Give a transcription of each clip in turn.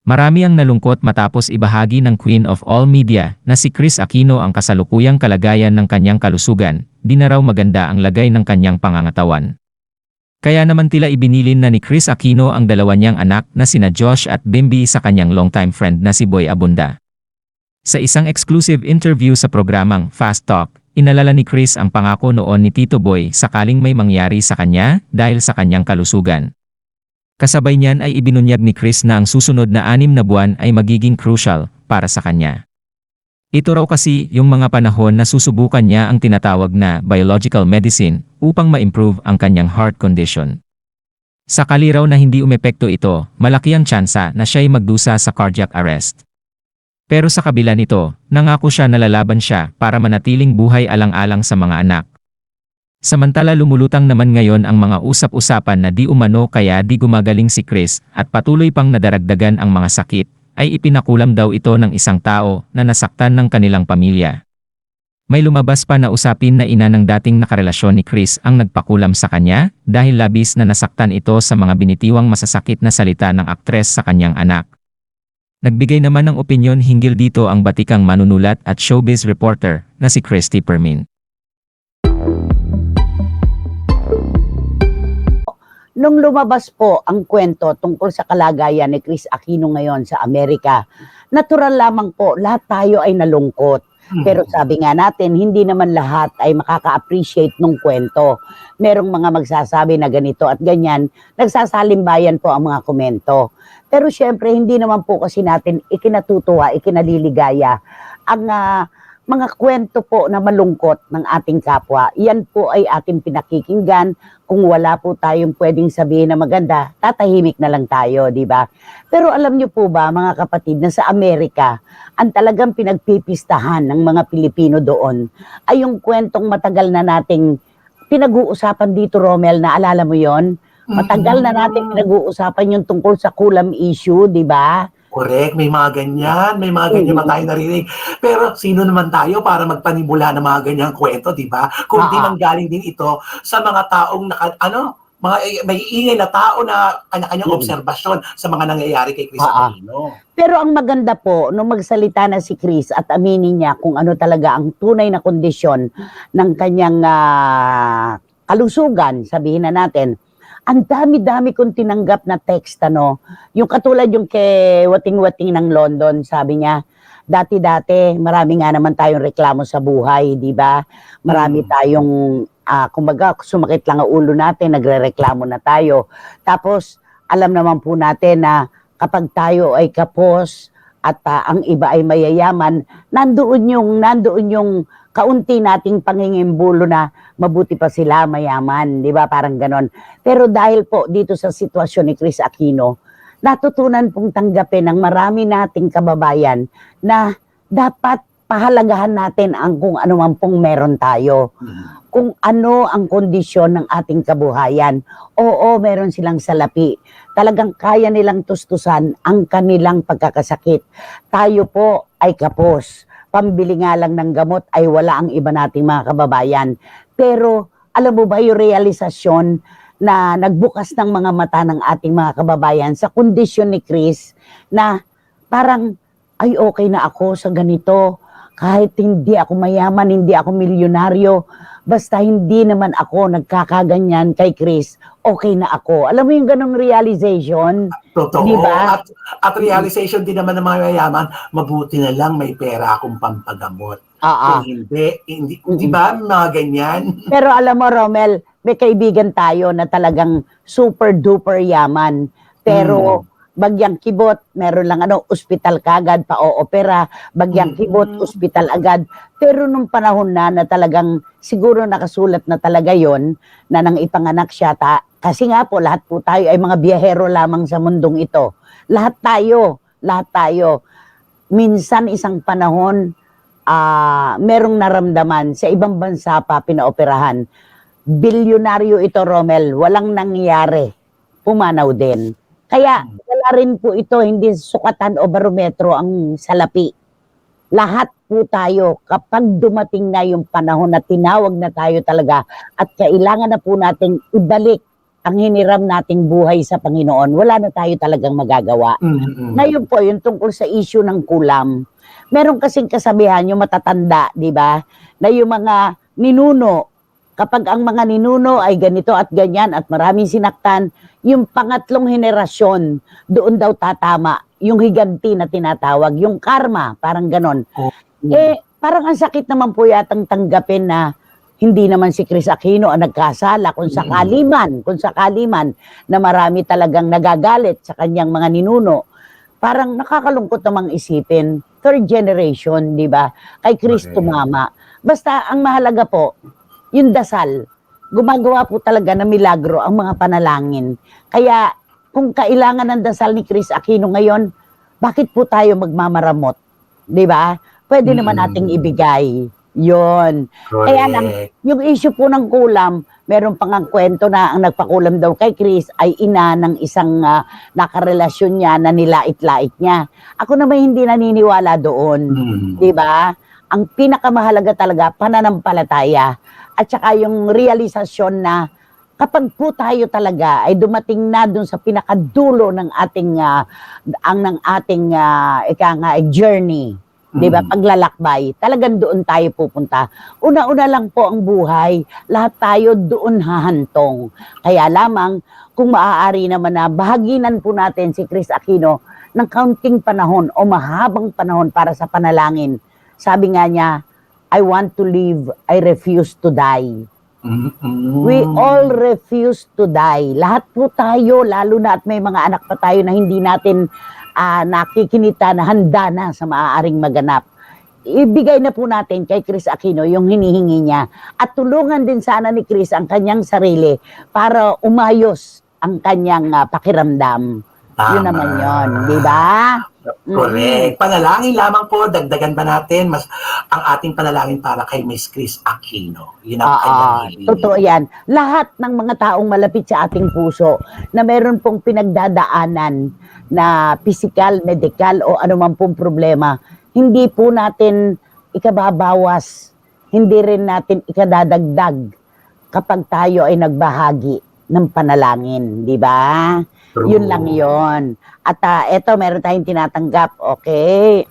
Marami ang nalungkot matapos ibahagi ng Queen of All Media na si Kris Aquino ang kasalukuyang kalagayan ng kanyang kalusugan, di na raw maganda ang lagay ng kanyang pangangatawan. Kaya naman tila ibinilin na ni Kris Aquino ang dalawa niyang anak na sina Josh at Bimby sa kanyang longtime friend na si Boy Abunda. Sa isang exclusive interview sa programang Fast Talk, inalala ni Kris ang pangako noon ni Tito Boy sakaling may mangyari sa kanya dahil sa kanyang kalusugan. Kasabay niyan ay ibinunyag ni Kris na ang susunod na 6 na buwan ay magiging crucial para sa kanya. Ito raw kasi yung mga panahon na susubukan niya ang tinatawag na biological medicine upang ma-improve ang kanyang heart condition. Sakali raw na hindi umepekto ito, malaki ang tsansa na siya'y magdusa sa cardiac arrest. Pero sa kabila nito, nangako siya na lalaban siya para manatiling buhay alang-alang sa mga anak. Samantala lumulutang naman ngayon ang mga usap-usapan na di umano kaya di gumagaling si Kris at patuloy pang nadaragdagan ang mga sakit, ay ipinakulam daw ito ng isang tao na nasaktan ng kanilang pamilya. May lumabas pa na usapin na ina ng dating nakarelasyon ni Kris ang nagpakulam sa kanya dahil labis na nasaktan ito sa mga binitiwang masasakit na salita ng aktres sa kanyang anak. Nagbigay naman ng opinyon hinggil dito ang batikang manunulat at showbiz reporter na si Christy Permin. Nung lumabas po ang kwento tungkol sa kalagayan ni Kris Aquino ngayon sa Amerika, natural lamang po lahat tayo ay nalungkot. Pero sabi nga natin, hindi naman lahat ay makaka-appreciate ng kwento. Merong mga magsasabi na ganito at ganyan, nagsasalimbayan po ang mga komento. Pero syempre, hindi naman po kasi natin ikinatutuwa, ikinaliligaya ang mga kwento po na malungkot ng ating kapwa. Yan po ay ating pinakikinggan. Kung wala po tayong pwedeng sabihin na maganda, tatahimik na lang tayo, di ba? Pero alam niyo po ba, mga kapatid, na sa Amerika, ang talagang pinagpipistahan ng mga Pilipino doon ay yung kwentong matagal na nating pinag-uusapan dito, Romel, na alala mo yon? Matagal na nating pinag-uusapan yung tungkol sa kulam issue, di ba? Correct, may mga ganyan ba tayo narinig. Pero sino naman tayo para magpanimula ng mga ganyang kwento, di ba? Kung di manggaling din ito sa mga taong mga may ingay na tao na kanya-kanyang obserbasyon sa mga nangyayari kay Kris Aquino. Pero ang maganda po, nung magsalita na si Kris at aminin niya kung ano talaga ang tunay na kondisyon ng kanyang kalusugan, sabihin na natin, ang dami-dami kong tinanggap na text, yung katulad yung kay Wating-Wating ng London, sabi niya, dati-dati, marami nga naman tayong reklamo sa buhay, di ba? Marami tayong, kumbaga, sumakit lang ang ulo natin, nagre-reklamo na tayo. Tapos, alam naman po natin na kapag tayo ay kapos at ang iba ay mayayaman, nandoon yung kaunti nating pangingimbulo na mabuti pa sila, mayaman, di ba? Parang ganon. Pero dahil po dito sa sitwasyon ni Kris Aquino, natutunan pong tanggapin ng marami nating kababayan na dapat pahalagahan natin ang kung ano man pong meron tayo. Kung ano ang kondisyon ng ating kabuhayan. Oo, meron silang salapi. Talagang kaya nilang tustusan ang kanilang pagkakasakit. Tayo po ay kapos. Pambili nga lang ng gamot ay wala ang iba nating mga kababayan. Pero alam mo ba yung realisasyon na nagbukas ng mga mata ng ating mga kababayan sa kondisyon ni Kris na parang ay okay na ako sa ganito. Kahit hindi ako mayaman, hindi ako milyonaryo, basta hindi naman ako nagkakaganyan kay Kris, okay na ako. Alam mo yung ganong realization? Totoo. Diba? At realization din naman ng mga mayayaman, mabuti na lang may pera akong pampagamot. Kung hindi, di ba, mga ganyan? Pero alam mo, Romel, may kaibigan tayo na talagang super duper yaman. Pero bagyang kibot, meron lang ospital kagad, pa-o-opera, bagyang kibot, ospital agad. Pero nung panahon na talagang siguro nakasulat na talaga yon na nang ipanganak siya, kasi nga po lahat po tayo ay mga biyahero lamang sa mundong ito. Lahat tayo. Minsan isang panahon, merong naramdaman sa ibang bansa pa pinaoperahan. Bilyonaryo ito, Romel, walang nangyari. Pumanaw din. Kaya wala rin po ito, hindi sukatan o barometro ang salapi. Lahat po tayo, kapag dumating na yung panahon na tinawag na tayo talaga at kailangan na po nating ibalik ang hiniram nating buhay sa Panginoon, wala na tayo talagang magagawa. Ngayon po, yung tungkol sa issue ng kulam, meron kasing kasabihan yung matatanda, di ba? Na yung mga ninuno, kapag ang mga ninuno ay ganito at ganyan at maraming sinaktan, yung pangatlong henerasyon, doon daw tatama, yung higanti na tinatawag, yung karma, parang ganon. Parang ang sakit naman po yatang tanggapin na hindi naman si Chris Aquino ang nagkasala kung sakali man na marami talagang nagagalit sa kanyang mga ninuno. Parang nakakalungkot namang isipin, third generation, di ba? Kay Chris tumama. Basta ang mahalaga po, yung dasal, gumagawa po talaga ng milagro ang mga panalangin. Kaya kung kailangan ng dasal ni Chris Aquino ngayon, bakit po tayo magmamaramot? Di ba? Pwede naman nating ibigay. Yon. Kaya lang, yung issue po ng kulam, meron pang ang kwento na ang nagpakulam daw kay Chris ay ina ng isang nakarelasyon niya na nilait-lait niya. Ako naman hindi naniniwala doon. Di ba? Ang pinakamahalaga talaga, pananampalataya. At saka yung realisasyon na kapag po tayo talaga ay dumating na dun sa pinakadulo ng ating journey, 'di ba? Paglalakbay, talagang doon tayo pupunta. Una-una lang po ang buhay, lahat tayo doon hahantong. Kaya lamang kung maaari naman na bahaginan po natin si Chris Aquino ng kaunting panahon o mahabang panahon para sa panalangin. Sabi nga niya, I want to live, I refuse to die. We all refuse to die. Lahat po tayo, lalo na at may mga anak pa tayo na hindi natin nakikinita na handa na sa maaaring maganap. Ibigay na po natin kay Chris Aquino yung hinihingi niya. At tulungan din sana ni Chris ang kanyang sarili para umayos ang kanyang pakiramdam. Tama. Yun naman yun, di ba? Correct. Panalangin lamang po, dagdagan pa natin ang ating panalangin para kay Miss Chris Aquino. Yun ang kanyang hiling. Totoo yan. Lahat ng mga taong malapit sa ating puso na meron pong pinagdadaanan na physical, medical o anuman pong problema, hindi po natin ikababawas, hindi rin natin ikadadagdag kapag tayo ay nagbahagi ng panalangin, di ba? Yun lang yun. At eto, meron tayong tinatanggap. Okay.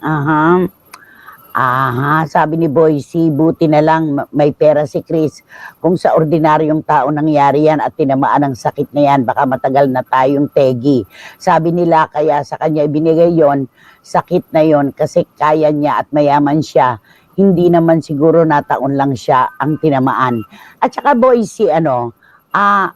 Sabi ni Boyce, buti na lang may pera si Chris. Kung sa ordinaryong tao nangyari yan at tinamaan ng sakit na yan, baka matagal na tayong tegi. Sabi nila, kaya sa kanya ibinigay yon, sakit na yon kasi kaya niya at mayaman siya. Hindi naman siguro nataon lang siya ang tinamaan. At saka Boyce,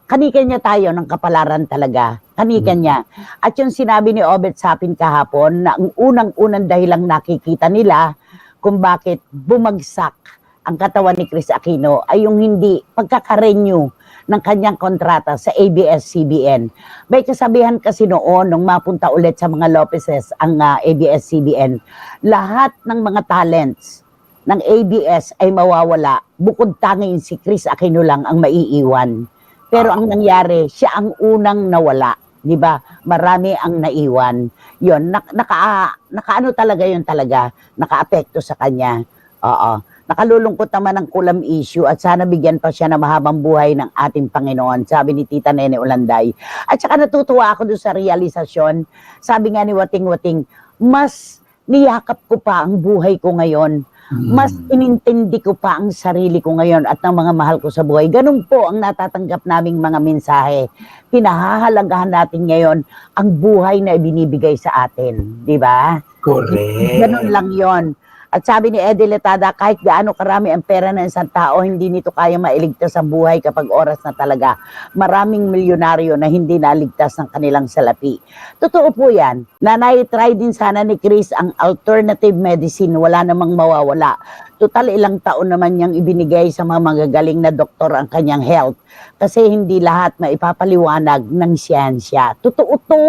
kanikan niya tayo ng kapalaran talaga. Kanikan niya. At yung sinabi ni Obet Sapin kahapon na ang unang-unang dahilang nakikita nila kung bakit bumagsak ang katawan ni Chris Aquino ay yung hindi pagkakarenew ng kanyang kontrata sa ABS-CBN. May kasabihan kasi noon nung mapunta ulit sa mga Lopezes ang ABS-CBN, lahat ng mga talents ng ABS ay mawawala, bukod tanging si Chris Aquino lang ang maiiwan. Pero ang nangyari, siya ang unang nawala. Di ba? Marami ang naiwan. Yun, nakaano talaga yun talaga. Nakaapekto sa kanya. Oo. Nakalulungkot naman ang kulam issue at sana bigyan pa siya ng mahabang buhay ng ating Panginoon. Sabi ni Tita Nene Ulanday. At saka natutuwa ako doon sa realisasyon. Sabi nga ni Wating Wating, mas niyakap ko pa ang buhay ko ngayon. Mas inintindi ko pa ang sarili ko ngayon at ng mga mahal ko sa buhay. Ganun po ang natatanggap naming mga mensahe. Pinahahalagahan natin ngayon ang buhay na ibinibigay sa atin. Di ba? Correct. Ganun lang yon. At sabi ni Eddie Letada, kahit gaano karami ang pera ng isang tao, hindi nito kaya mailigtas ang buhay kapag oras na talaga. Maraming milyonaryo na hindi naligtas ng kanilang salapi. Totoo po yan. Nanay-try din sana ni Chris ang alternative medicine. Wala namang mawawala. Total ilang taon naman niyang ibinigay sa mga magagaling na doktor ang kanyang health. Kasi hindi lahat maipapaliwanag ng siyensya. Totoo to.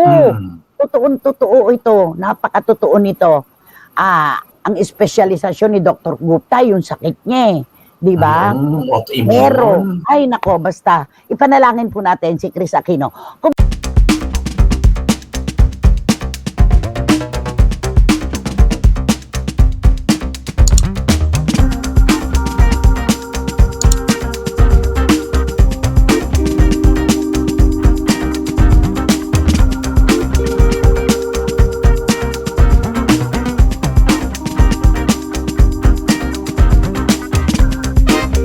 Totoo ito. Napakatotoo nito. Ang espesyalisasyon ni Dr. Gupta, yung sakit niya eh. Di ba? Pero, ay nako, basta, ipanalangin po natin si Chris Aquino.